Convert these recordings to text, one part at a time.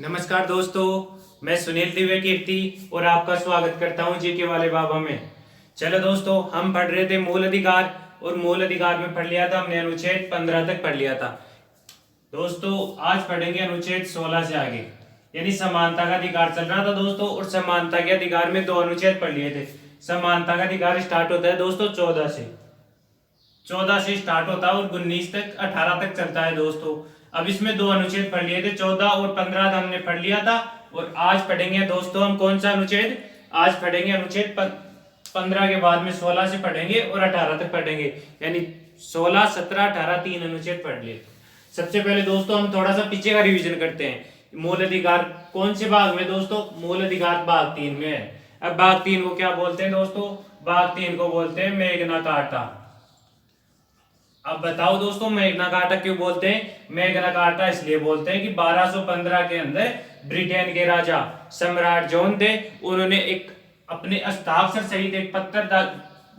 नमस्कार दोस्तों, मैं सुनील दिव्य कीर्ति और आपका स्वागत करता हूं जीके वाले बाबा में। चलो दोस्तों, हम पढ़ रहे थे मूल अधिकार और मूल अधिकार में पढ़ लिया था हमने अनुच्छेद 15 तक पढ़ लिया था। दोस्तों आज पढ़ेंगे अनुच्छेद 16 से आगे, यानी समानता का अधिकार चल रहा था दोस्तों, और समानता के अधिकार में दो अनुच्छेद पढ़ लिए थे। समानता का अधिकार स्टार्ट होता है दोस्तों 14 से स्टार्ट होता है और 19 तक 18 तक चलता है दोस्तों। अब इसमें दो अनुच्छेद पढ़ लिए थे, 14 और 15 हमने पढ़ लिया था। और आज पढ़ेंगे दोस्तों हम कौन सा अनुच्छेद, आज पढ़ेंगे अनुच्छेद 15 के बाद में 16 से पढ़ेंगे और 18 तक पढ़ेंगे, यानी 16, 17, 18 तीन अनुच्छेद पढ़ लिए। सबसे पहले दोस्तों हम थोड़ा सा पीछे का रिवीजन करते हैं। मूल अधिकार कौन से भाग में दोस्तों, मूल अधिकार भाग 3 में है। अब भाग 3 को क्या बोलते हैं दोस्तों, भाग 3 को बोलते हैं मैग्ना कार्टा। अब बताओ दोस्तों मैग्ना कार्टा क्यों बोलते हैं। मैग्ना कार्टा इसलिए बोलते हैं कि 1215 के अंदर ब्रिटेन के राजा सम्राट जॉन थे, उन्होंने एक अपने हस्ताक्षर सहित एक पत्र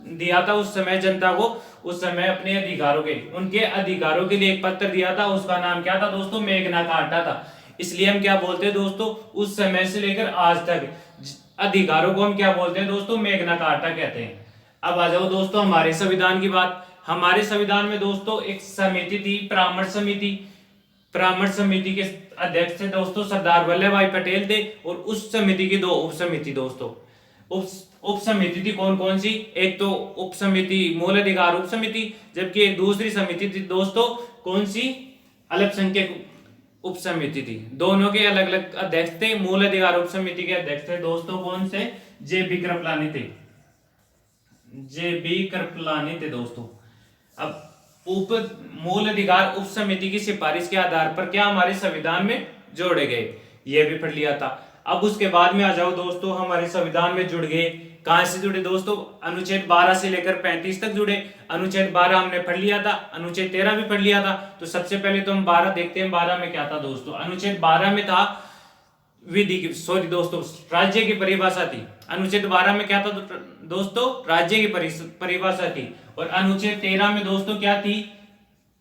दिया था उस समय जनता को। उस समय अपने अधिकारों के उनके अधिकारों के लिए एक पत्र दिया था, उसका नाम क्या था दोस्तों, मैग्ना कार्टा था। इसलिए हम क्या बोलते हैं दोस्तों, उस समय से लेकर आज तक अधिकारों को हम क्या बोलते हैं दोस्तों, मैग्ना कार्टा कहते हैं। अब आ जाओ दोस्तों हमारे संविधान की बात। हमारे संविधान में दोस्तों एक समिति थी, परामर्श समिति। परामर्श समिति के अध्यक्ष थे दोस्तों सरदार वल्लभ भाई पटेल थे, और उस समिति की दो उप समिति दोस्तों। उप समिति थी कौन कौन सी, एक तो उप समिति मूल अधिकार उप समिति, जबकि एक दूसरी समिति थी दोस्तों कौन सी, अल्पसंख्यक उप समिति थी। दोनों के अलग अलग अध्यक्ष थे। मूल अधिकार उप समिति के अध्यक्ष थे दोस्तों कौन से, जे.बी. कृपलानी थे, जे.बी. कृपलानी थे दोस्तों। अब मूल अधिकार उप समिति की सिफारिश के आधार पर क्या हमारे संविधान में जोड़े गए, ये भी पढ़ लिया था। अब उसके बाद में आ जाओ दोस्तों, हमारे संविधान में जुड़ गए, कहां से जुड़े दोस्तों, अनुच्छेद 12 से लेकर 35 तक जुड़े। अनुच्छेद 12 हमने पढ़ लिया था, अनुच्छेद 13 भी पढ़ लिया था। तो सबसे पहले तो हम 12 देखते हैं, 12 में क्या था दोस्तों। अनुच्छेद 12 में था विधि की, सॉरी दोस्तों, राज्य की परिभाषा थी। अनुच्छेद 12 में क्या था दोस्तों, राज्य की परिभाषा थी। और अनुच्छेद 13 में दोस्तों क्या थी,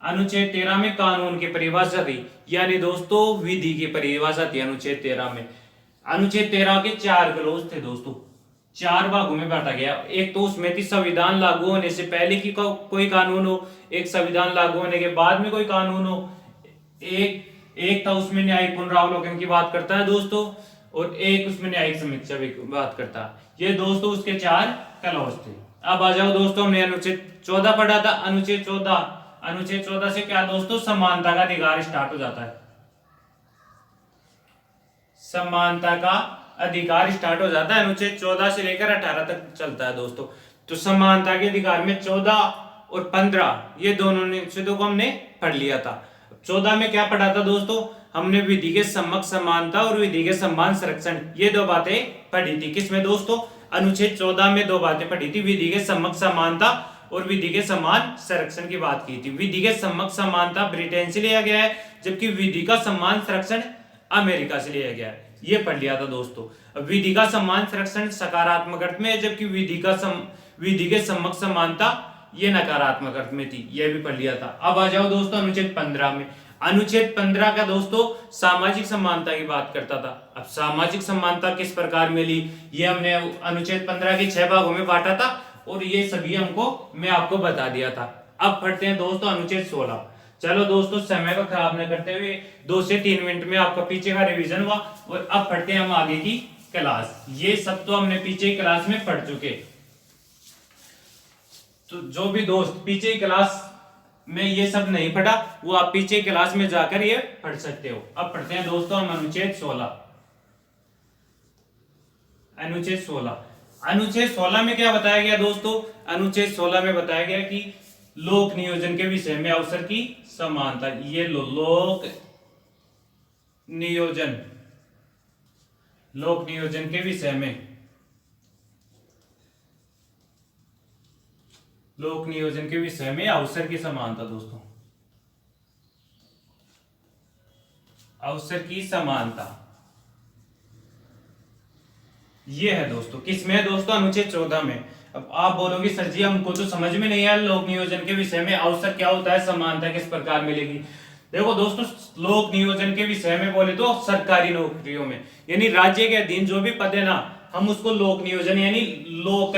अनुच्छेद 13 में कानून की परिभाषा थी, यानी दोस्तों विधि की परिभाषा थी अनुच्छेद 13 में। अनुच्छेद 13 के 4 क्लोज थे दोस्तों, 4 भागों में बांटा गया। एक तो उसमें थी संविधान लागू होने से पहले की कोई कानून हो, एक संविधान लागू होने के बाद में कोई कानून हो, एक था उसमें न्यायिक पुनरावलोकन की बात करता है दोस्तों, और एक उसमें न्यायिक समीक्षा की बात करता है। ये दोस्तों उसके 4 क्लॉज थे। अब आ जाओ दोस्तों, हमने अनुच्छेद 14 पढ़ा था। अनुच्छेद 14 से क्या दोस्तों, समानता का अधिकार स्टार्ट हो जाता है। समानता का अधिकार स्टार्ट हो जाता है, अनुच्छेद 14 से लेकर 18 तक चलता है दोस्तों। तो समानता के अधिकार में 14 और 15 ये दोनों अनुच्छेदों को हमने पढ़ लिया था। 14 में क्या पढ़ा था दोस्तों, हमने विधि के सम्मत समानता और विधि के समान संरक्षण, ये दो बातें पढ़ी थी। किसमें दोस्तों, अनुच्छेद 14 में दो बातें पढ़ी थी, विधि के सम्मत समानता और विधि के समान संरक्षण की बात की थी। विधि के सम्मत समानता ब्रिटेन से लिया गया है, जबकि विधि का समान संरक्षण अमेरिका से लिया गया है, ये पढ़ लिया था दोस्तों। विधि का समान संरक्षण सकारात्मक अर्थ में है, जबकि विधि के सम्मत समानता ये नकारात्मक अर्थ में थी, यह भी पढ़ लिया था। अब आ जाओ दोस्तों अनुच्छेद 15 में। अनुच्छेद 15 का दोस्तों सामाजिक समानता की बात करता था। अब सामाजिक समानता किस प्रकार मिली, ये हमने अनुच्छेद 15 के 6 भागों में बांटा था, और ये सभी मैं आपको बता दिया था। अब पढ़ते हैं दोस्तों अनुच्छेद 16। चलो दोस्तों समय को खराब न करते हुए 2 से 3 मिनट में आपका पीछे का रिवीजन हुआ, और अब पढ़ते हैं हम आगे की क्लास। ये सब तो हमने पीछे की क्लास में पढ़ चुके। तो जो भी दोस्त पीछे क्लास में ये सब नहीं पढ़ा, वो आप पीछे क्लास में जाकर ये पढ़ सकते हो। अब पढ़ते हैं दोस्तों हम अनुच्छेद 16। अनुच्छेद 16 में क्या बताया गया दोस्तों, अनुच्छेद 16 में बताया गया कि लोक नियोजन के विषय में अवसर की समानता। ये लोक नियोजन के विषय में, लोक नियोजन के विषय में अवसर की समानता दोस्तों, अवसर की समानता ये है दोस्तों। किसमें है दोस्तों, अनुच्छेद 14 में। अब आप बोलोगे सर जी हमको तो समझ में नहीं आया लोक नियोजन के विषय में अवसर क्या होता है, समानता किस प्रकार मिलेगी। देखो दोस्तों, लोक नियोजन के विषय में बोले तो सरकारी नौकरियों में यानी राज्य के अधीन जो भी पद है ना, हम उसको लोक नियोजन यानी लोक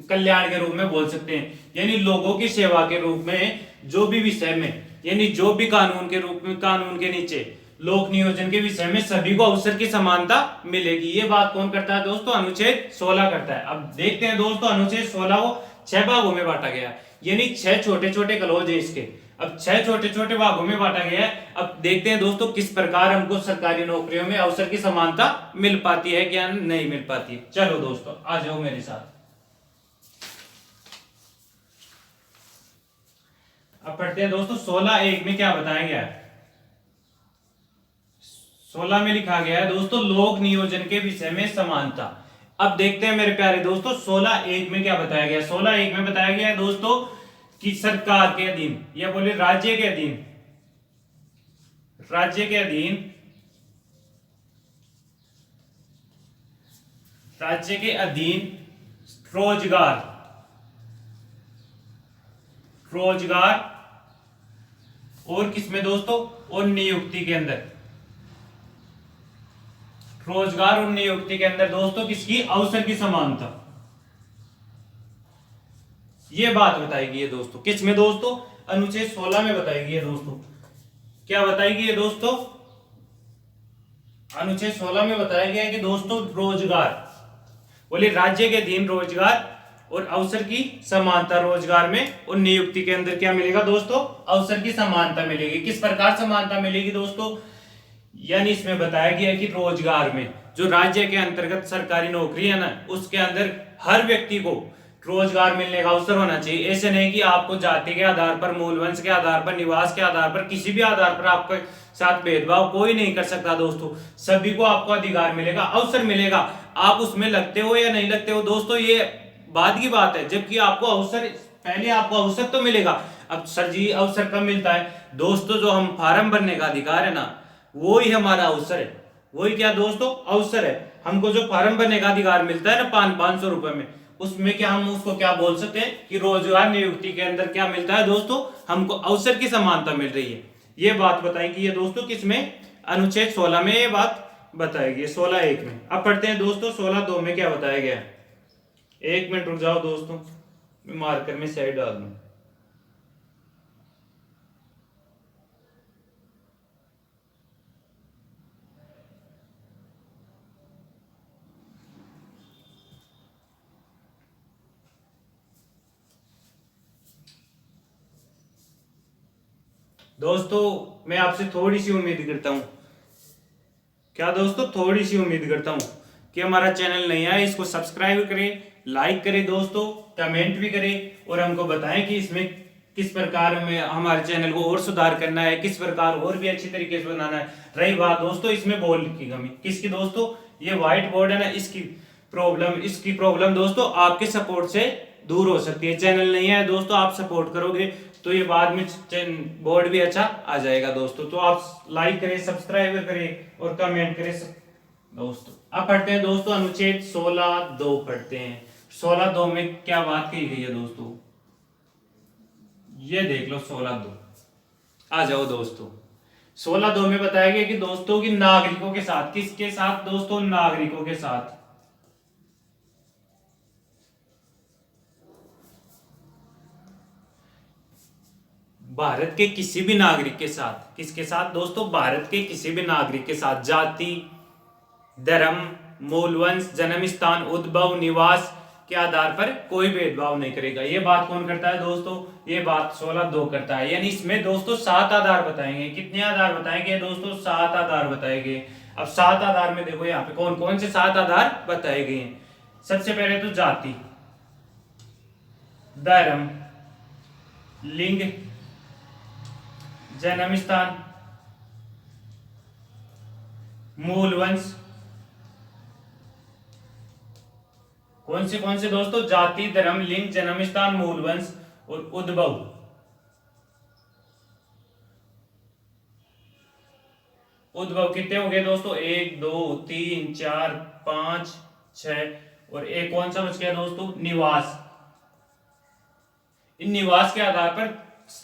कल्याण के रूप में बोल सकते हैं। यानी लोगों की सेवा के रूप में जो भी विषय में यानी जो भी कानून के रूप में, कानून के नीचे लोक नियोजन के विषय में सभी को अवसर की समानता मिलेगी। ये बात कौन करता है दोस्तों? अनुच्छेद 16 करता है। अब देखते हैं दोस्तों, अनुच्छेद 16 को 6 भागों में बांटा गया है, यानी 6 छोटे छोटे क्लॉज है इसके। अब 6 छोटे छोटे भागों में बांटा गया है। अब देखते हैं दोस्तों किस प्रकार हमको सरकारी नौकरियों में अवसर की समानता मिल पाती है क्या नहीं मिल पाती है। चलो दोस्तों आ जाओ मेरे साथ। अब पढ़ते हैं दोस्तों 16(1) में क्या बताया गया है। 16 में लिखा गया है दोस्तों, लोक नियोजन के विषय में समानता। अब देखते हैं मेरे प्यारे दोस्तों 16(1) में क्या बताया गया है। 16(1) में बताया गया है दोस्तों कि सरकार के अधीन या बोले राज्य के अधीन, राज्य के अधीन, राज्य के अधीन रोजगार, रोजगार और किसमें दोस्तों? और नियुक्ति के अंदर, रोजगार और नियुक्ति के अंदर दोस्तों किसकी? अवसर की समानता। ये बात बताएगी ये दोस्तों किसमें दोस्तों? अनुच्छेद 16 में बताएगी ये दोस्तों। क्या बताएगी ये दोस्तों? अनुच्छेद 16 में बताया गया है कि दोस्तों रोजगार, बोले राज्य के अधीन रोजगार और अवसर की समानता, रोजगार में और नियुक्ति के अंदर क्या मिलेगा दोस्तों? अवसर की समानता मिलेगी। किस प्रकार समानता मिलेगी दोस्तों? यानी इसमें बताया गया है कि रोजगार में जो राज्य के अंतर्गत सरकारी नौकरी है ना, उसके अंदर हर व्यक्ति को रोजगार मिलने का अवसर होना चाहिए। ऐसे नहीं कि आपको जाति के आधार पर, मूल वंश के आधार पर, निवास के आधार पर, किसी भी आधार पर आपके साथ भेदभाव कोई नहीं कर सकता दोस्तों। सभी को आपको अधिकार मिलेगा, अवसर मिलेगा। आप उसमें लगते हो या नहीं लगते हो दोस्तों, ये बाद की बात है। जबकि आपको अवसर, पहले आपको अवसर तो मिलेगा। अब सर जी अवसर कब मिलता है दोस्तों? जो हम फॉर्म भरने का अधिकार है ना, वो ही हमारा अवसर है। वही क्या दोस्तों? अवसर है। हमको जो फॉर्म भरने का अधिकार मिलता है ना 500 रुपए में, उसमें क्या हम उसको क्या बोल सकते हैं कि रोजगार नियुक्ति के अंदर क्या मिलता है दोस्तों? हमको अवसर की समानता मिल रही है। ये बात बताएगी ये दोस्तों किसमें? अनुच्छेद 16 में ये बात बताएगी, 16(1) में। अब पढ़ते हैं दोस्तों 16(2) में क्या बताया गया है। 1 मिनट रुक जाओ दोस्तों, मैं मार्कर में साइड डाल दूं। दोस्तों मैं आपसे थोड़ी सी उम्मीद करता हूं, क्या दोस्तों? थोड़ी सी उम्मीद करता हूं कि हमारा चैनल नहीं है, इसको सब्सक्राइब करें, लाइक करें दोस्तों, कमेंट भी करें और हमको बताएं कि इसमें किस प्रकार में हमारे चैनल को और सुधार करना है, किस प्रकार और भी अच्छी तरीके से बनाना है। रही बात दोस्तों इसमें बोल की कमी, किसकी दोस्तों? ये व्हाइट बोर्ड है ना, इसकी प्रॉब्लम दोस्तों आपके सपोर्ट से दूर हो सकती है। चैनल नहीं है दोस्तों, आप सपोर्ट करोगे तो ये बाद में बोर्ड भी अच्छा आ जाएगा दोस्तों। तो आप लाइक करें, सब्सक्राइब करें और कमेंट करें दोस्तों। अब पढ़ते हैं दोस्तों अनुच्छेद 16(2) पढ़ते हैं। 16(2) में क्या बात कही गई है दोस्तों? ये देख लो 16(2), आ जाओ दोस्तों। 16(2) में बताया गया कि दोस्तों की नागरिकों के साथ, किसके साथ दोस्तों? नागरिकों के साथ, भारत के किसी भी नागरिक के साथ, किसके साथ दोस्तों? भारत के किसी भी नागरिक के साथ जाति, धर्म, मूलवंश, जन्म स्थान, उद्भव, निवास के आधार पर कोई भेदभाव नहीं करेगा। ये बात कौन करता है दोस्तों? ये बात 16(2) करता है। यानी इसमें दोस्तों 7 आधार बताएंगे। कितने आधार बताएंगे दोस्तों? 7 आधार बताएंगे। अब 7 आधार में देखो यहाँ पे कौन कौन से 7 आधार बताए गए हैं। सबसे पहले तो जाति, धर्म, लिंग, जन्म स्थान, मूल वंश। कौन से दोस्तों? जाति, धर्म, लिंग, जन्म स्थान, मूल वंश और उद्भव। उद्भव कितने हो गए दोस्तों? 1 2 3 4 5 6 और एक कौन सा बच गया दोस्तों? निवास। इन निवास के आधार पर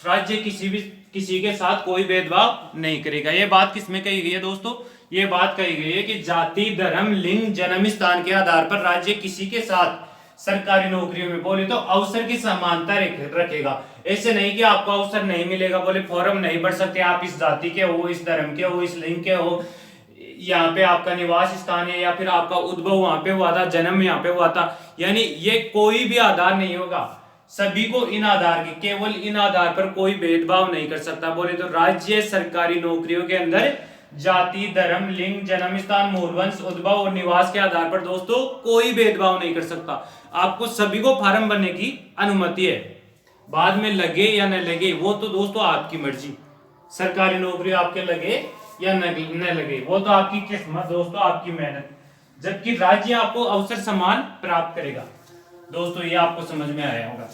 राज्य किसी भी किसी के साथ कोई भेदभाव नहीं करेगा। ये बात किसमें कही गई है दोस्तों? ये बात कही गई है कि जाति, धर्म, लिंग, जन्म स्थान के आधार पर राज्य किसी के साथ सरकारी नौकरियों में बोले तो अवसर की समानता रखेगा। ऐसे नहीं कि आपको अवसर नहीं मिलेगा, बोले फॉर्म नहीं भर सकते, आप इस जाति के हो, इस धर्म के हो, इस लिंग के हो, यहाँ पे आपका निवास स्थान है या फिर आपका उद्भव वहां पे हुआ था, जन्म यहाँ पे हुआ था, यानी ये कोई भी आधार नहीं होगा। सभी को इन आधार के, केवल इन आधार पर कोई भेदभाव नहीं कर सकता। बोले तो राज्य सरकारी नौकरियों के अंदर जाति, धर्म, लिंग, जन्म स्थान, मूल वंश, उद्भव और निवास के आधार पर दोस्तों कोई भेदभाव नहीं कर सकता। आपको सभी को फॉर्म भरने की अनुमति है। बाद में लगे या न लगे वो तो दोस्तों आपकी मर्जी, सरकारी नौकरी आपके लगे या न लगे वो तो आपकी किस्मत दोस्तों, आपकी मेहनत। जबकि राज्य आपको अवसर समान प्राप्त करेगा। दोस्तों ये आपको समझ में आया होगा।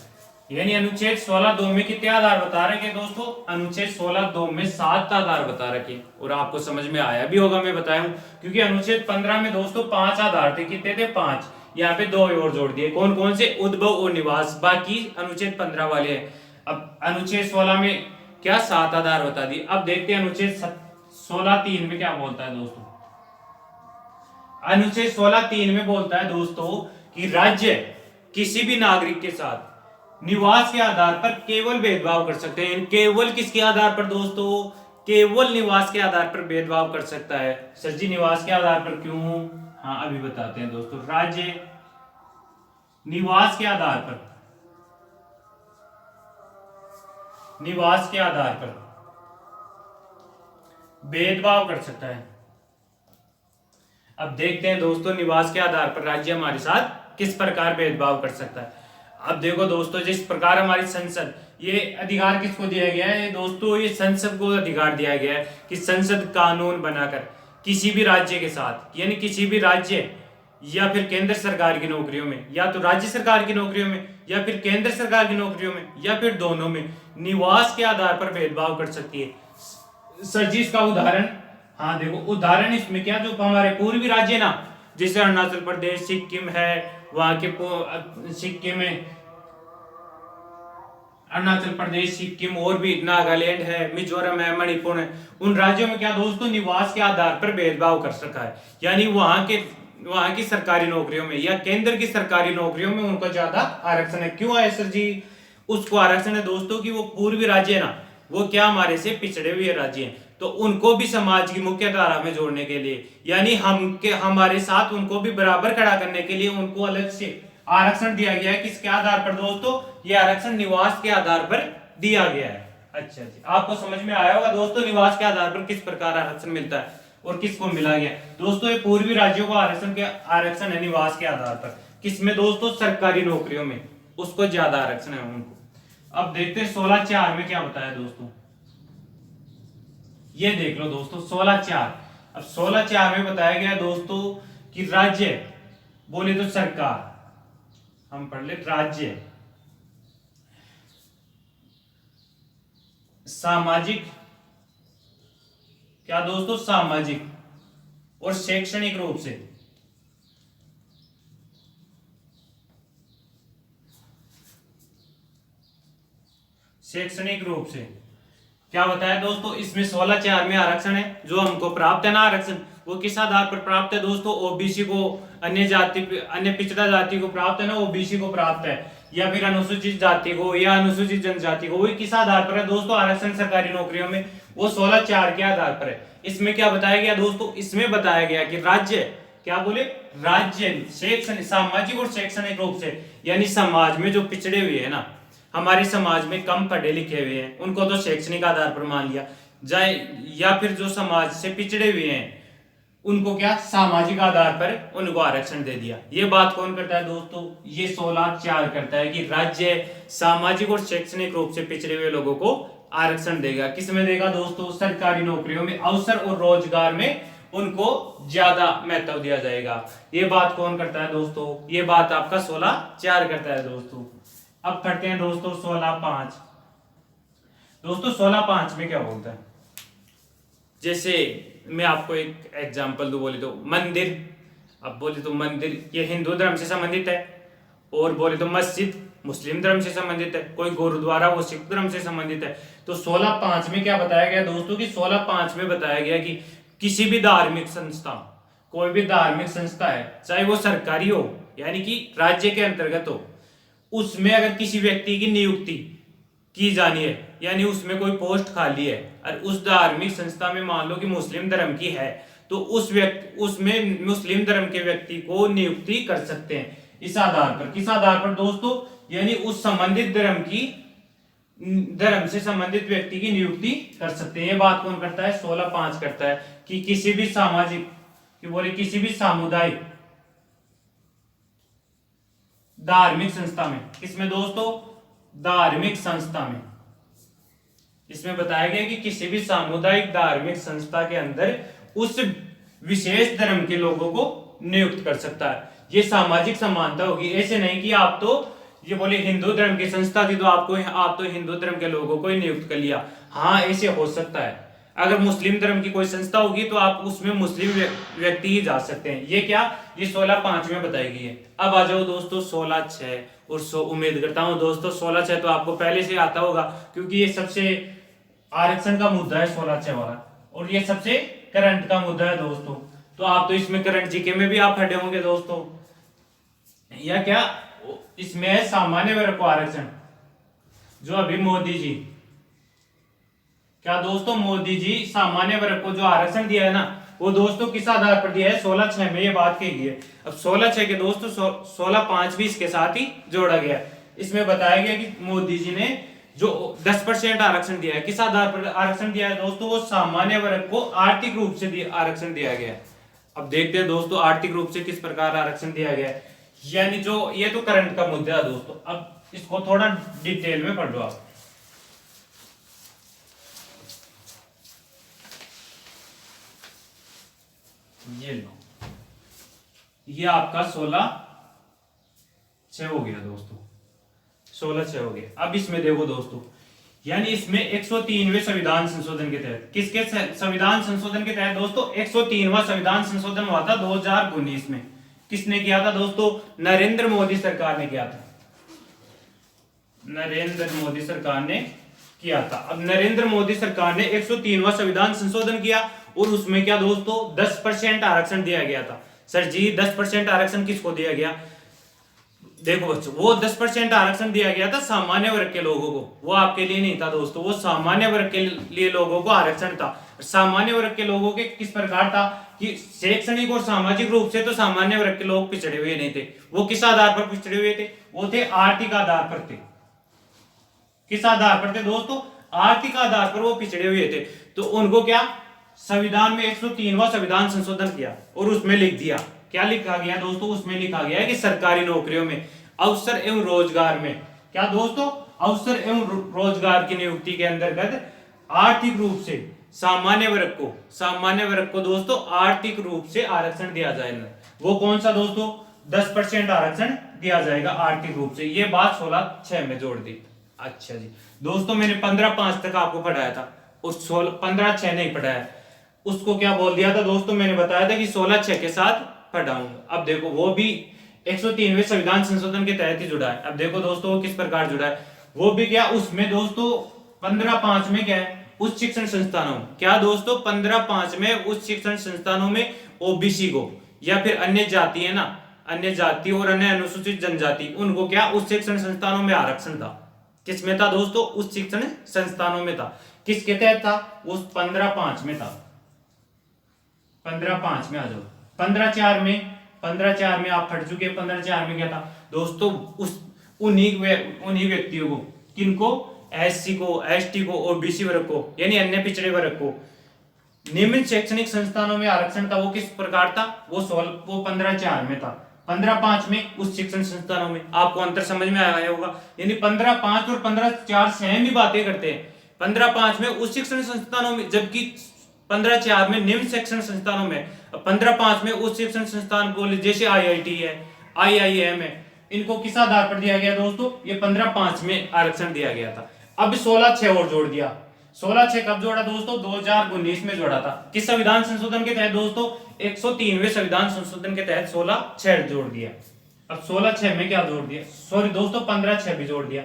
यानी अनुच्छेद 16(2) में कितने आधार बता रखे दोस्तों? अनुच्छेद 16(2) में 7 आधार बता रखे और आपको समझ में आया भी होगा, मैं बताया हूं, क्योंकि अनुच्छेद 15 में दोस्तों 5 आधार थे। कितने थे? 5। यहाँ पे 2 और जोड़ दिए। कौन कौन से? उद्भव और निवास। बाकी अनुच्छेद 15 वाले हैं। अब अनुच्छेद 16 में क्या 7 आधार बता दिए। अब देखते हैं अनुच्छेद 16(3) में क्या बोलता है दोस्तों। अनुच्छेद 16(3) में बोलता है दोस्तों कि राज्य किसी भी नागरिक के साथ निवास के आधार पर केवल भेदभाव कर सकते हैं। केवल किसके आधार पर दोस्तों? केवल निवास के आधार पर भेदभाव कर सकता है। सर जी निवास के आधार पर क्यों? हाँ अभी बताते हैं दोस्तों। राज्य निवास के आधार पर, निवास के आधार पर भेदभाव कर सकता है। अब देखते हैं दोस्तों निवास के आधार पर राज्य हमारे साथ किस प्रकार भेदभाव कर सकता है। अब देखो दोस्तों, जिस प्रकार हमारी संसद, ये अधिकार किसको दिया गया है दोस्तों? ये संसद को अधिकार दिया गया है कि संसद कानून बनाकर किसी भी राज्य के साथ, यानी किसी भी राज्य या फिर केंद्र सरकार की नौकरियों में, या तो राज्य सरकार की नौकरियों में या फिर केंद्र सरकार की नौकरियों में या फिर दोनों में निवास के आधार पर भेदभाव कर सकती है। सर जी इसका उदाहरण? हाँ देखो उदाहरण इसमें क्या, जो हमारे पूर्वी राज्य ना, जैसे अरुणाचल प्रदेश, सिक्किम है, वहां के सिक्किम में, अरुणाचल प्रदेश, सिक्किम और भी नागालैंड है, मिजोरम है, मणिपुर है, उन राज्यों में क्या दोस्तों निवास के आधार पर भेदभाव कर सका है। यानी वहां की सरकारी नौकरियों में या केंद्र की सरकारी नौकरियों में उनको ज्यादा आरक्षण है। क्यों है सर जी? उसको आरक्षण है दोस्तों कि वो पूर्वी राज्य है ना, वो क्या हमारे से पिछड़े हुए राज्य हैं, तो उनको भी समाज की मुख्य धारा में जोड़ने के लिए, यानी हमारे साथ उनको भी बराबर खड़ा करने के लिए उनको अलग से आरक्षण दिया गया है। किसके आधार पर दोस्तों? ये आरक्षण निवास के आधार पर दिया गया है। अच्छा जी, आपको समझ में आया होगा दोस्तों निवास के आधार पर किस प्रकार आरक्षण मिलता है और किसको मिला गया। दोस्तों ये पूर्वी राज्यों को आरक्षण है निवास के आधार पर। किसमें दोस्तों? सरकारी नौकरियों में उसको ज्यादा आरक्षण है उनको। अब देखते हैं 16(4) में क्या बताया दोस्तों। ये देख लो दोस्तों 16(4). अब 16(4) में बताया गया दोस्तों कि राज्य बोले तो सरकार, हम पढ़ ले राज्य सामाजिक, क्या दोस्तों? सामाजिक और शैक्षणिक रूप से क्या बताया दोस्तों? इसमें 16(4) में आरक्षण है जो हमको प्राप्त है ना, आरक्षण वो किस आधार पर प्राप्त है दोस्तों? ओबीसी को, अन्य पिछड़ा जाति को प्राप्त है ना, ओबीसी को प्राप्त है, या फिर अनुसूचित जाति को या अनुसूचित जनजाति को, वो किस आधार पर है दोस्तों? आरक्षण सरकारी नौकरियों में वो 16(4) के आधार पर है। इसमें क्या बताया गया दोस्तों? इसमें बताया गया कि राज्य, क्या बोले? राज्य शैक्षणिक, सामाजिक और शैक्षणिक रूप से, यानी समाज में जो पिछड़े हुए है ना, हमारे समाज में कम पढ़े लिखे हुए हैं, उनको तो शैक्षणिक आधार पर मान लिया जाए, या फिर जो समाज से पिछड़े हुए हैं उनको क्या सामाजिक आधार पर उनको आरक्षण दे दिया। ये बात कौन करता है दोस्तों? ये 16(4) करता है कि राज्य सामाजिक और शैक्षणिक रूप से पिछड़े हुए लोगों को आरक्षण देगा। किसमें देगा दोस्तों? सरकारी नौकरियों में, अवसर और रोजगार में उनको ज्यादा महत्व दिया जाएगा। ये बात कौन करता है दोस्तों? ये बात आपका 16(4) करता है दोस्तों। अब करते हैं दोस्तों 16(5). दोस्तों 16(5) में क्या बोलता है? जैसे मैं आपको एक एग्जांपल दूं, बोले तो मंदिर, अब बोले तो मंदिर ये हिंदू धर्म से संबंधित है, और बोले तो मस्जिद मुस्लिम धर्म से संबंधित है, कोई गुरुद्वारा वो सिख धर्म से संबंधित है। तो 16(5) में क्या बताया गया दोस्तों कि 16(5) में बताया गया कि किसी भी धार्मिक संस्था, कोई भी धार्मिक संस्था है, चाहे वो सरकारी हो यानी कि राज्य के अंतर्गत हो, उसमें अगर किसी व्यक्ति की नियुक्ति की जानी है यानी उसमें कोई पोस्ट खाली है और उस धार्मिक संस्था में मान लो कि मुस्लिम धर्म की है, तो उसमें मुस्लिम धर्म के व्यक्ति को नियुक्ति कर सकते हैं। इस आधार पर, किस आधार पर दोस्तों, यानी उस संबंधित धर्म से संबंधित व्यक्ति की नियुक्ति कर सकते हैं। ये बात कौन करता है? 16(5) करता है कि किसी भी सामाजिक, कि बोले किसी भी सामुदायिक धार्मिक संस्था में, किसमें दोस्तों? धार्मिक संस्था में। इसमें बताया गया कि किसी भी सामुदायिक धार्मिक संस्था के अंदर उस विशेष धर्म के लोगों को नियुक्त कर सकता है। ये सामाजिक समानता होगी। ऐसे नहीं कि आप तो ये बोले हिंदू धर्म की संस्था थी तो आप तो हिंदू धर्म के लोगों को ही नियुक्त कर लिया। हाँ, ऐसे हो सकता है। अगर मुस्लिम धर्म की कोई संस्था होगी तो आप उसमें मुस्लिम व्यक्ति ही जा सकते हैं। ये क्या? ये 16(5) में बताई गई है। अब आ जाओ दोस्तों 16(6) और उम्मीद करता हूं दोस्तों 16(6) तो आपको पहले से आता होगा, क्योंकि ये सबसे आरक्षण का मुद्दा है 16(6) वाला, और ये सबसे करंट का मुद्दा है दोस्तों। तो आप तो इसमें करंट जीके में भी आप हटे होंगे दोस्तों। या क्या इसमें है सामान्य वर्ग को आरक्षण, जो अभी मोदी जी, क्या दोस्तों, मोदी जी सामान्य वर्ग को जो आरक्षण दिया है ना, वो दोस्तों किस आधार पर दिया है? 16(6) में ये बात कही गई है। अब 16(6) के दोस्तों 16(5) भी इसके साथ ही जोड़ा गया। इसमें बताया गया कि मोदी जी ने जो 10% आरक्षण दिया है, किस आधार पर आरक्षण दिया है दोस्तों? वो सामान्य वर्ग को आर्थिक रूप से आरक्षण दिया गया है। अब देखते हैं दोस्तों आर्थिक रूप से किस प्रकार आरक्षण दिया गया है। यानी जो ये तो करंट का मुद्दा है दोस्तों। अब इसको थोड़ा डिटेल में पढ़ लो आप। ये लो, ये आपका 16(6) हो गया दोस्तों। 16(6) हो गया। अब इसमें देखो दोस्तों, यानी इसमें 103वें संविधान संशोधन के तहत, किसके संविधान संशोधन के तहत दोस्तों? 103वां संविधान संशोधन हुआ था 2019 में। किसने किया था दोस्तों? नरेंद्र मोदी सरकार ने किया था। नरेंद्र मोदी सरकार ने किया था। अब नरेंद्र मोदी सरकार ने 103वां संविधान संशोधन किया और उसमें क्या दोस्तों? 10% आरक्षण दिया गया था। सर जी 10% आरक्षण किसको दिया गया? देखो बच्चों, वो 10% आरक्षण दिया गया था सामान्य वर्ग के लोगों को, वो आपके लिए नहीं था दोस्तों। वो सामान्य वर्ग के लिए लोगों को आरक्षण था। सामान्य वर्ग के लोगों के किस प्रकार था कि शैक्षणिक और सामाजिक रूप से तो सामान्य वर्ग के लोग पिछड़े हुए नहीं थे। वो किस आधार पर पिछड़े हुए थे? वो थे आर्थिक आधार पर थे। किस आधार पर थे दोस्तों? आर्थिक आधार पर वो पिछड़े हुए थे। तो उनको क्या संविधान में 103वां संविधान संशोधन किया और उसमें लिख दिया, क्या लिखा गया दोस्तों? उसमें लिखा गया है कि सरकारी नौकरियों में, अवसर एवं रोजगार में, क्या दोस्तों? अवसर एवं रोजगार की नियुक्ति के अंतर्गत आर्थिक रूप से सामान्य वर्ग को दोस्तों आर्थिक रूप से आरक्षण दिया जाएगा। वो कौन सा दोस्तों? 10% आरक्षण दिया जाएगा आर्थिक रूप से। ये बात 16(6) में जोड़ दी। अच्छा जी दोस्तों, मैंने 15(5) तक आपको पढ़ाया था और 15(6) नहीं पढ़ाया। उसको क्या बोल दिया था दोस्तों? मैंने बताया था कि 16(6) के साथ पढ़ाऊंगा। अब देखो वो भी 103वें संविधान संशोधन के तहत ही जुड़ा है। अब देखो दोस्तों वो किस प्रकार जुड़ा है। वो भी क्या, उसमें दोस्तों 15(5) में क्या है? उच्च शिक्षण संस्थानों, क्या दोस्तों? 15(5) में उच्च शिक्षण संस्थानों में ओबीसी को या फिर अन्य जाति है ना, अन्य जाति और अन्य अनुसूचित जनजाति, उनको क्या उच्च शिक्षण संस्थानों में आरक्षण था। किसमें था दोस्तों? उच्च शिक्षण संस्थानों में था। किसके तहत था? उस 15(5) में था। 15(5) में आ जाओ। 15(4) में आप फट चुके। 15(4) में क्या था दोस्तों? उस उन्हीं व्यक्तियों को, किनको? एससी को, एसटी को, ओबीसी वर्ग को यानी अन्य पिछड़े वर्ग को निम्न शैक्षणिक संस्थानों में आरक्षण था। वो किस प्रकार था? वो 15(4) में था। 15(5) में उच्च शिक्षण संस्थानों में। आपको अंतर समझ में आया होगा। यानी 15(5) और 15(4) सेम ही बातें करते हैं। 15(5) में उच्च शिक्षण संस्थानों में, जबकि 15(4) में निम्न शिक्षण संस्थानों में। 15(5) में उच्च शिक्षण संस्थान बोले जैसे IIT है, IIM है, इनको किस आधार पर दिया गया दोस्तों? ये 15(5) में आरक्षण दिया गया था। अब 16(6) और जोड़ दिया। 16(6) कब जोड़ा दोस्तों? 2019 में जोड़ा था। किस संविधान संशोधन के तहत दोस्तों? 103वें संविधान संशोधन के तहत 16(6) जोड़ दिया। अब 16(6) में क्या जोड़ दिया? सॉरी दोस्तों 15(6) भी जोड़ दिया।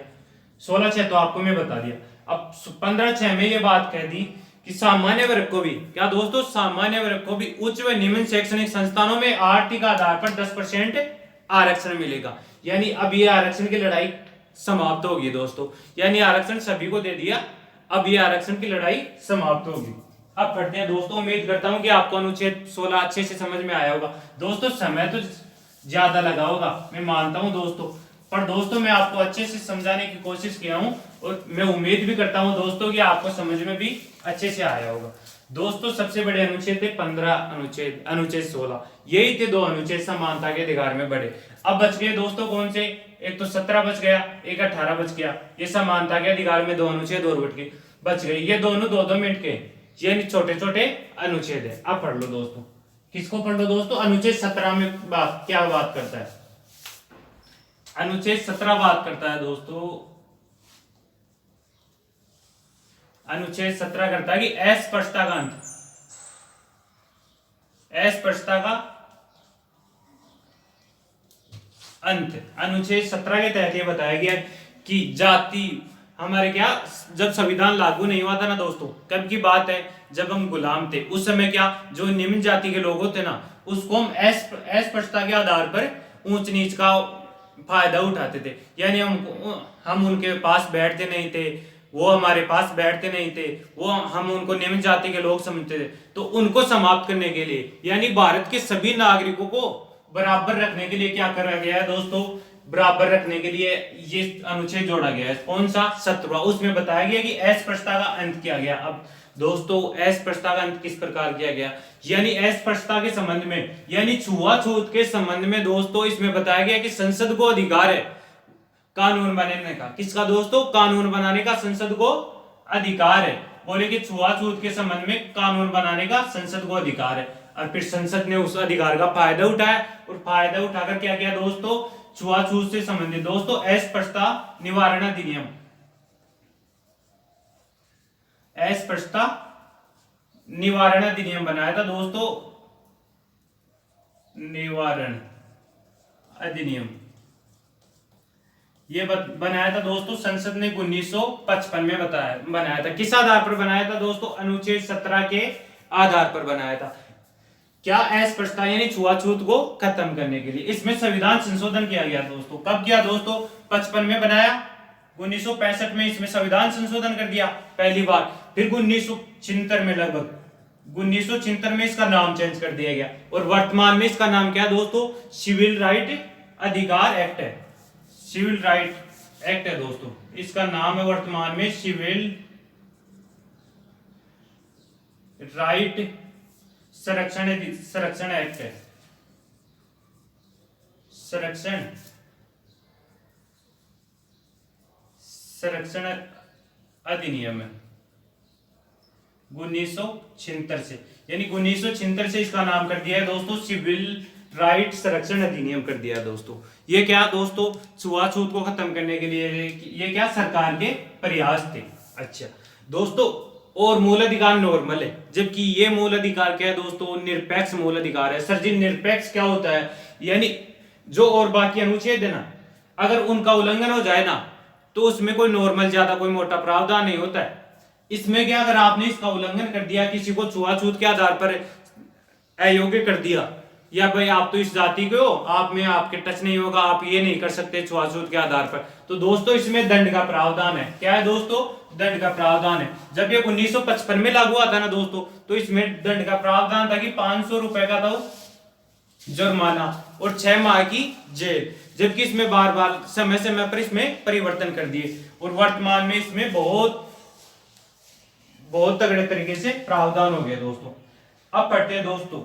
16(6) तो आपको मैं बता दिया। अब 15(6) में ये बात कह दी कि सामान्य वर्ग को भी, क्या दोस्तों, सामान्य वर्ग को भी उच्च व निम्न शैक्षणिक संस्थानों में आर्थिक आधार पर 10% आरक्षण मिलेगा। यानी अब ये आरक्षण की लड़ाई समाप्त होगी दोस्तों, यानी आरक्षण सभी को दे दिया, अब ये आरक्षण की लड़ाई समाप्त होगी। अब पढ़ते हैं दोस्तों, उम्मीद करता हूं कि आपको अनुच्छेद 16 अच्छे से समझ में आया होगा। दोस्तों समय तो ज्यादा लगा होगा, मैं मानता हूं दोस्तों, पर दोस्तों मैं आपको अच्छे से समझाने की कोशिश किया हूं और मैं उम्मीद भी करता हूं दोस्तों कि आपको समझ में भी अच्छे से आया होगा। दोस्तों सबसे बड़े अनुच्छेद थे 15 अनुच्छेद, अनुच्छेद 16, यही थे 2 अनुच्छेद समानता के अधिकार में बड़े। अब बच गए दोस्तों कौन से, एक तो 17 बच गया, एक 18 बच गया, ये समानता के अधिकार में 2 अनुच्छेद और बच गए, ये दोनों 2-2 मिनट के, यानी छोटे छोटे अनुच्छेद है। अब पढ़ लो दोस्तों, किसको पढ़ लो दोस्तों, अनुच्छेद 17 में क्या बात करता है, अनुच्छेद 17 बात करता है दोस्तों, अनुच्छेद 17 करता है कि अस्पष्टता का अंत, अस्पष्टता का अंत। अनुच्छेद 17 के तहत ये बताया गया कि जाति हमारे क्या, जब संविधान लागू नहीं हुआ था ना दोस्तों, कब की बात है, जब हम गुलाम थे, उस समय क्या, जो निम्न जाति के लोग होते ना, उसको हम अस्पृश्यता के आधार पर ऊंच नीच का फायदा उठाते थे। यानी हम उनके पास बैठते नहीं थे, वो हमारे पास बैठते नहीं थे, वो हम उनको निम्न जाति के लोग समझते थे। तो उनको समाप्त करने के लिए, यानी भारत के सभी नागरिकों को बराबर रखने के लिए क्या करा गया है दोस्तों, बराबर रखने के लिए ये अनुच्छेद जोड़ा गया है। कौन सा, 17। उसमें बताया गया कि अस्पृश्यता का अंत किया गया। अब दोस्तों अस्पृश्यता का अंत किस प्रकार किया गया, यानी अस्पृश्यता के संबंध में, यानी छुआछूत के संबंध में दोस्तों इसमें बताया गया कि संसद को अधिकार है कानून बनाने का। किसका दोस्तों, कानून बनाने का संसद को अधिकार है। बोले कि छुआछूत के संबंध में कानून बनाने का संसद को अधिकार है, और फिर संसद ने उस अधिकार का फायदा उठाया, और फायदा उठाकर क्या किया दोस्तों, छुआछूत से संबंधित दोस्तों अस्पृश्यता निवारण अधिनियम, अस्पृश्यता निवारण अधिनियम बनाया था दोस्तों, निवारण अधिनियम ये बनाया था दोस्तों संसद ने 1955 में बनाया था। किस आधार पर बनाया था दोस्तों, अनुच्छेद 17 के आधार पर बनाया था। क्या, अस्पृश्यता यानी छुआछूत को खत्म करने के लिए। इसमें संविधान संशोधन किया गया दोस्तों, कब किया दोस्तों, 55 में बनाया, 1965 में इसमें संविधान संशोधन कर दिया पहली बार, फिर 1976 में, लगभग 1976 में इसका नाम चेंज कर दिया गया, और वर्तमान में इसका नाम क्या है दोस्तों, सिविल राइट अधिकार एक्ट है, सिविल राइट एक्ट है दोस्तों, इसका नाम है वर्तमान में सिविल राइट संरक्षण एक्ट है, संरक्षण अधिनियम है 1976 से, यानी 1976 से इसका नाम कर दिया है दोस्तों सिविल राइट संरक्षण अधिनियम कर दिया है दोस्तों। ये क्या दोस्तों, छुआछूत को खत्म करने के लिए ये क्या सरकार के प्रयास थे। अच्छा दोस्तों, और मूल अधिकार नॉर्मल है, जबकि ये मूल अधिकार क्या है दोस्तों, निरपेक्ष मूल अधिकार है। सर जी निरपेक्ष क्या होता है, यानी जो और बाकी अनुच्छेद है ना, अगर उनका उल्लंघन हो जाए ना तो उसमें कोई नॉर्मल ज्यादा कोई मोटा प्रावधान नहीं होता है। इसमें क्या, अगर आपने इसका उल्लंघन कर दिया, किसी को छुआछूत के आधार पर अयोग्य कर दिया, या भाई आप तो इस जाति के हो, आप में आपके टच नहीं होगा, आप ये नहीं कर सकते छुआछूत के आधार पर, तो दोस्तों इसमें दंड का प्रावधान है। क्या है दोस्तों, दंड का प्रावधान है। जब ये 1955 में लागू हुआ था ना दोस्तों, तो इसमें दंड का प्रावधान था कि 500 रुपए का था जुर्माना और 6 माह की जेल, जबकि इसमें बार बार समय समय पर इसमें परिवर्तन कर दिए, और वर्तमान में इसमें बहुत तगड़े तरीके से प्रावधान हो गया दोस्तों। अब पढ़ते हैं दोस्तों,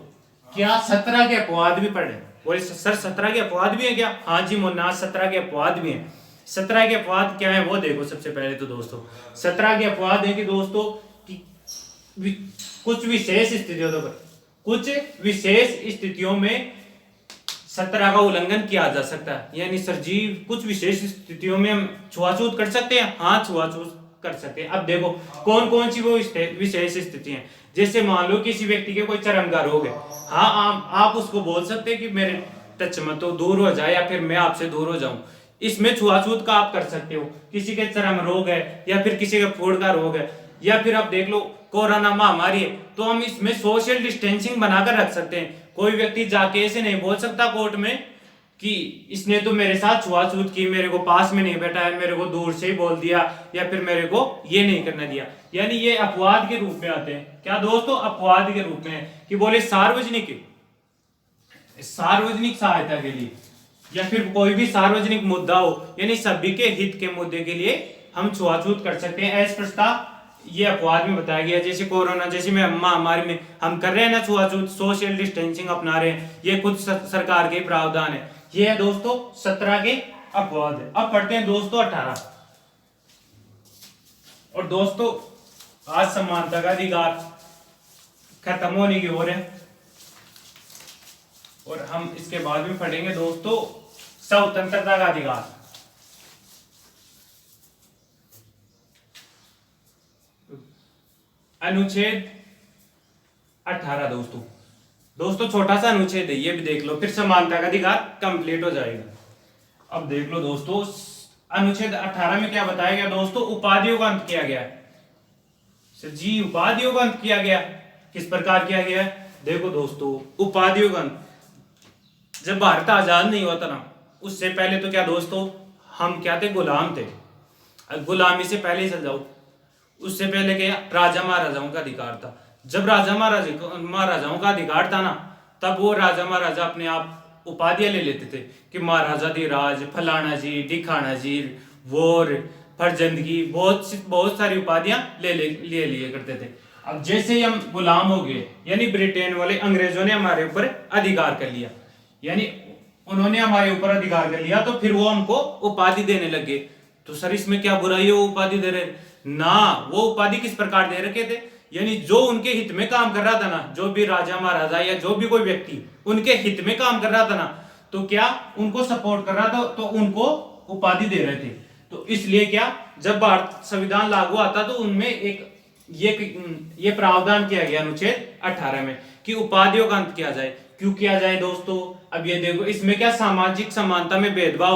क्या 17 के अपवाद भी पढ़े, बोले सर 17 के अपवाद भी है क्या, हाँ जी मुन्ना 17 के अपवाद भी हैं। 17 के अपवाद क्या है वो देखो। सबसे पहले तो दोस्तों 17 के अपवाद है कि दोस्तों कि कुछ विशेष स्थितियों में 17 का उल्लंघन किया जा सकता है। यानी सर जी कुछ विशेष स्थितियों में हम छुआछूत कर सकते हैं, हाँ छुआछूत कर सकते हैं। अब देखो कौन कौन सी वो विशेष स्थिति हैं, जैसे मान लो किसी व्यक्ति के कोई चरमगा रोग है, हाँ आप उसको बोल सकते हैं कि मेरे टच मत तो दूर हो जाए, या फिर मैं आपसे दूर हो जाऊं, इसमें छुआछूत का आप कर सकते हो, किसी के चर्म रोग है या फिर किसी के फूड का रोग है, या फिर आप देख लो कोरोना महामारी है, तो हम इसमें सोशल डिस्टेंसिंग बनाकर रख सकते हैं। कोई व्यक्ति जाके ऐसे नहीं बोल सकता कोर्ट में कि इसने तो मेरे साथ छुआछूत की, मेरे को पास में नहीं बैठा है, मेरे को दूर से ही बोल दिया, या फिर मेरे को ये नहीं करने दिया। यानी ये अपवाद के रूप में आते हैं। क्या दोस्तों? अपवाद के रूप में, कि बोले सार्वजनिक सहायता के लिए या फिर कोई भी सार्वजनिक मुद्दा हो, यानी सभी के हित के मुद्दे के लिए हम छुआछूत कर सकते हैं। एस प्रस्ताव ये अपवाद में बताया गया। जैसे कोरोना जैसे में महामारी में हम कर रहे हैं ना छुआछूत, सोशल डिस्टेंसिंग अपना रहे हैं, ये खुद सरकार के प्रावधान है। ये है दोस्तों 17 के अपवाद है। अब पढ़ते हैं दोस्तों 18। और दोस्तों आज समानता का अधिकार खत्म होने की ओर है, और हम इसके बाद में पढ़ेंगे दोस्तों स्वतंत्रता का अधिकार। अनुच्छेद 18 दोस्तों छोटा सा अनुच्छेद है, ये भी देख लो, फिर समानता का अधिकार कंप्लीट हो जाएगा। अब देख लो दोस्तों अनुच्छेद 18 में क्या बताया गया दोस्तों? उपाधियों का अंत किया गया है। जी उपाधियों का अंत किया गया, किस प्रकार किया गया है? देखो दोस्तों उपाधियों का अंत, जब भारत आजाद नहीं हुआ था ना, उससे पहले तो क्या दोस्तों हम क्या थे? गुलाम थे। गुलामी से पहले ही चल जाओ, उससे पहले क्या? राजा महाराजाओं का अधिकार था। जब राजा महाराजाओं का अधिकार था ना, तब वो राजा महाराजा अपने आप उपाधियां ले लेते थे कि महाराजा धीराज, फलाना जी, ढिकाना जी, वोर, फरजंदगी, बहुत सारी उपाधियां ले लिए करते थे। अब जैसे ही हम गुलाम हो गए, यानी ब्रिटेन वाले अंग्रेजों ने हमारे ऊपर अधिकार कर लिया, यानी उन्होंने हमारे ऊपर अधिकार कर लिया, तो फिर वो हमको उपाधि देने लगे। तो सर इसमें क्या बुराई है वो उपाधि दे रहे ना? वो उपाधि किस प्रकार दे रखे थे? यानी जो उनके हित में काम कर रहा था ना, जो भी राजा महाराजा या जो भी कोई व्यक्ति उनके हित में काम कर रहा था ना, तो क्या उनको सपोर्ट कर रहा था, तो उनको उपाधि दे रहे थे। तो इसलिए क्या, जब भारत संविधान लागू आता तो उनमें एक ये प्रावधान किया गया अनुच्छेद 18 में कि उपाधियों का अंत किया जाए। क्यों किया जाए दोस्तों? अब ये देखो इसमें क्या सामाजिक समानता में भेदभाव